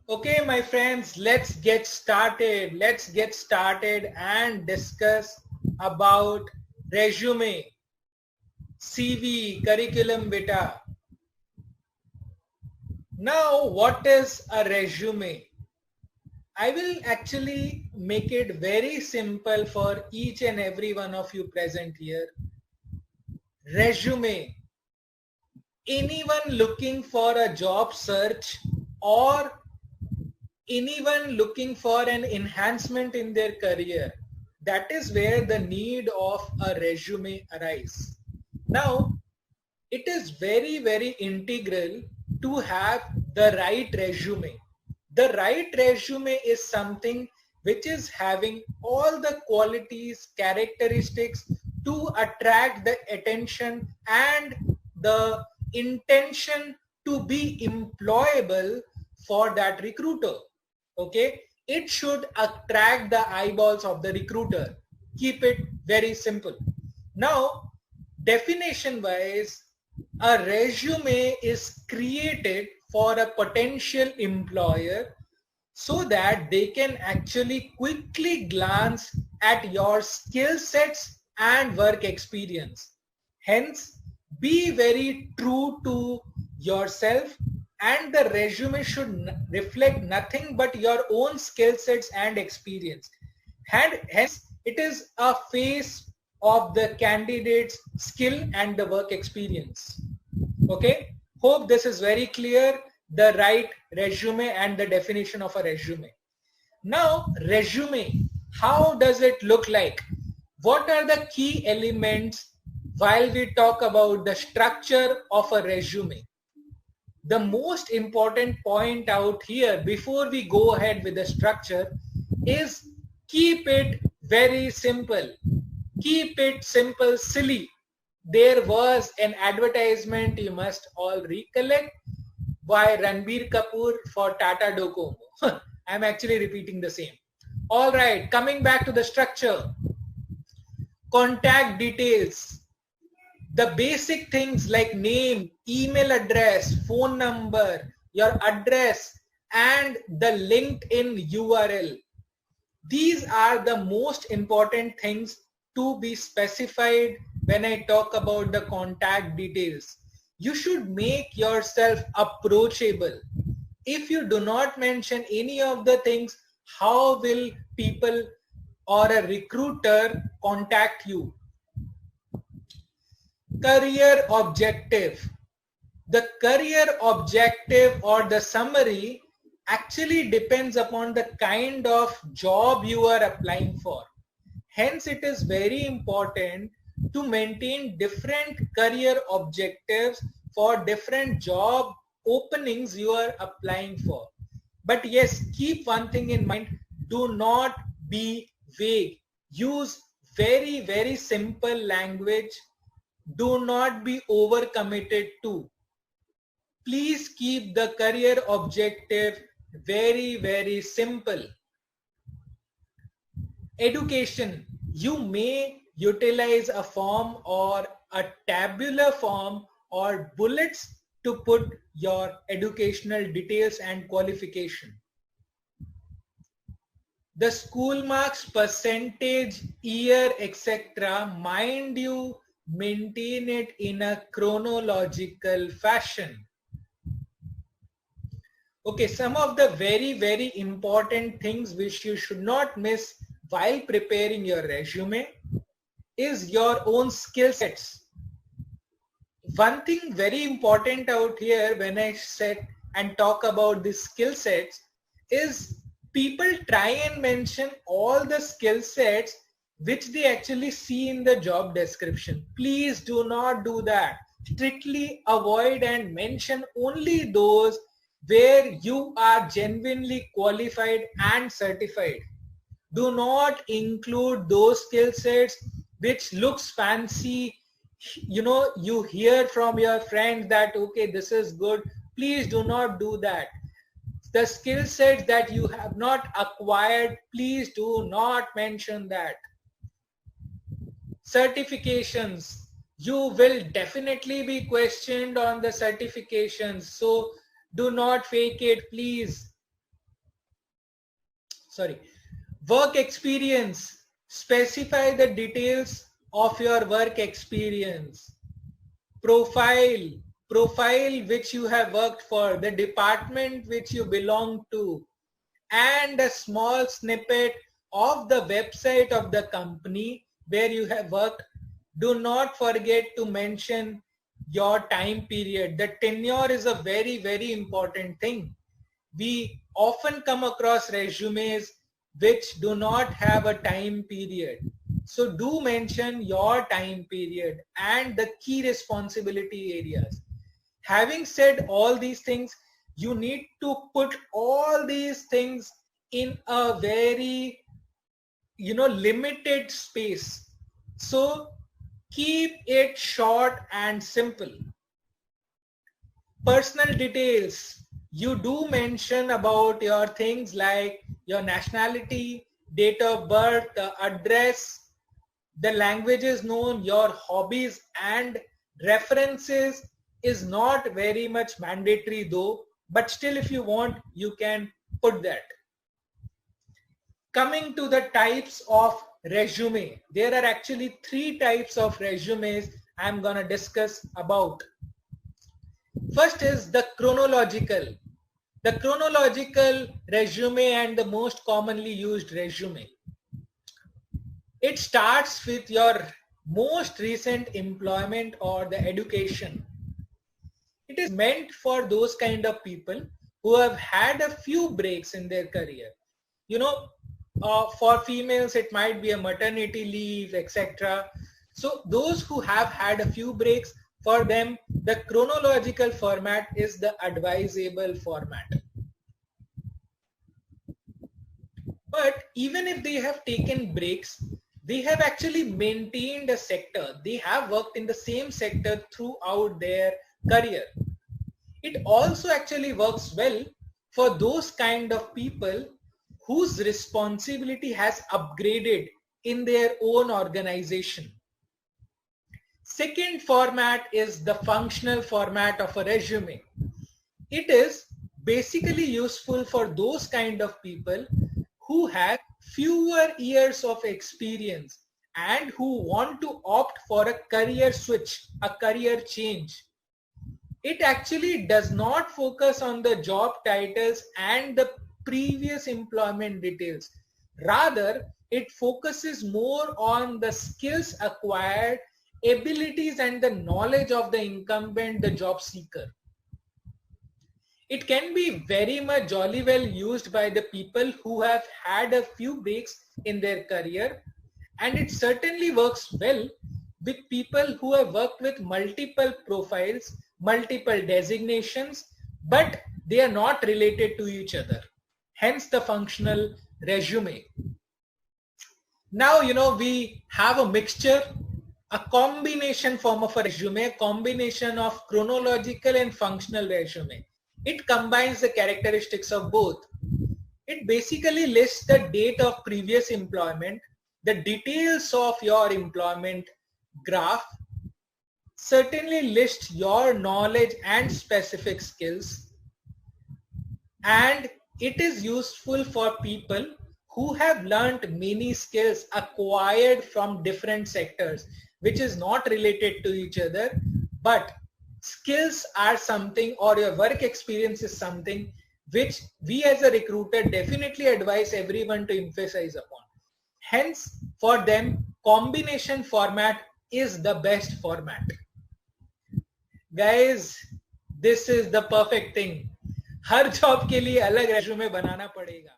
Okay, my friends, let's get started. Let's get started and discuss about resume, CV, curriculum vitae. Now, what is a resume? I will actually make it very simple for each and every one of you present here. Resume. Anyone looking for a job search or anyone looking for an enhancement in their career, that is where the need of a resume arises. Now, it is very, very integral to have the right resume. The right resume is something which is having all the qualities, characteristics to attract the attention and the intention to be employable for that recruiter. Okay, it should attract the eyeballs of the recruiter. Keep it very simple. Now, definition wise, a resume is created for a potential employer so that they can actually quickly glance at your skill sets and work experience. Hence, be very true to yourself, and the resume should reflect nothing but your own skill sets and experience. And hence, it is a face of the candidate's skill and the work experience. Okay, hope this is very clear, the right resume and the definition of a resume. Now, resume, how does it look like? What are the key elements while we talk about the structure of a resume? The most important point out here before we go ahead with the structure is keep it very simple. Keep it simple, silly. There was an advertisement, you must all recollect, by Ranbir Kapoor for Tata Docomo. I'm actually repeating the same. All right, coming back to the structure. Contact details. The basic things like name, email address, phone number, your address, and the LinkedIn URL. These are the most important things to be specified when I talk about the contact details. You should make yourself approachable. If you do not mention any of the things, how will people or a recruiter contact you? Career objective. The career objective or the summary actually depends upon the kind of job you are applying for. Hence, it is very important to maintain different career objectives for different job openings you are applying for. But yes, keep one thing in mind, do not be vague. Use very, very simple language. Do not be overcommitted too. Please keep the career objective very, very simple. Education. You may utilize a form or a tabular form or bullets to put your educational details and qualification. The school marks, percentage, year, etc. Mind you, maintain it in a chronological fashion. Okay, some of the very, very important things which you should not miss while preparing your resume is your own skill sets. One thing very important out here when I said and talk about the skill sets is people try and mention all the skill sets which they actually see in the job description. Please do not do that. Strictly avoid and mention only those where you are genuinely qualified and certified. Do not include those skill sets which looks fancy. You know, you hear from your friends that, okay, this is good. Please do not do that. The skill sets that you have not acquired, please do not mention that. Certifications. You will definitely be questioned on the certifications. So do not fake it, please. sorry, work experience. Specify the details of your work experience. Profile, which you have worked for, the department which you belong to, and a small snippet of the website of the company where you have worked. Do not forget to mention your time period. The tenure is a very, very important thing. We often come across resumes which do not have a time period. So do mention your time period and the key responsibility areas. Having said all these things, you need to put all these things in a very, limited space. So keep it short and simple. Personal details. You do mention about your things like your nationality, date of birth, the address, the languages known, your hobbies, and references is not very much mandatory though, but still if you want, you can put that. Coming to the types of resume, there are actually 3 types of resumes I'm gonna discuss about. First is the chronological. The chronological resume and the most commonly used resume. It starts with your most recent employment or the education. It is meant for those kind of people who have had a few breaks in their career. For females, it might be a maternity leave, etc. So those who have had a few breaks, for them, the chronological format is the advisable format. But even if they have taken breaks, they have actually maintained a sector. They have worked in the same sector throughout their career. It also actually works well for those kind of people whose responsibility has upgraded in their own organization. Second format is the functional format of a resume. It is basically useful for those kind of people who have fewer years of experience and who want to opt for a career switch, a career change. It actually does not focus on the job titles and the previous employment details. Rather, it focuses more on the skills acquired, abilities, and the knowledge of the incumbent, the job seeker. It can be very much jolly well used by the people who have had a few breaks in their career, and it certainly works well with people who have worked with multiple profiles, multiple designations, but they are not related to each other. Hence the functional resume. Now, we have a mixture, a combination form of a resume, a combination of chronological and functional resume. It combines the characteristics of both. It basically lists the date of previous employment, the details of your employment graph, certainly lists your knowledge and specific skills, and it is useful for people who have learned many skills acquired from different sectors, which is not related to each other, but skills are something, or your work experience is something which we as a recruiter definitely advise everyone to emphasize upon. Hence, for them, combination format is the best format. Guys, this is the perfect thing. Her job के लिए अलग resume बनाना पड़ेगा.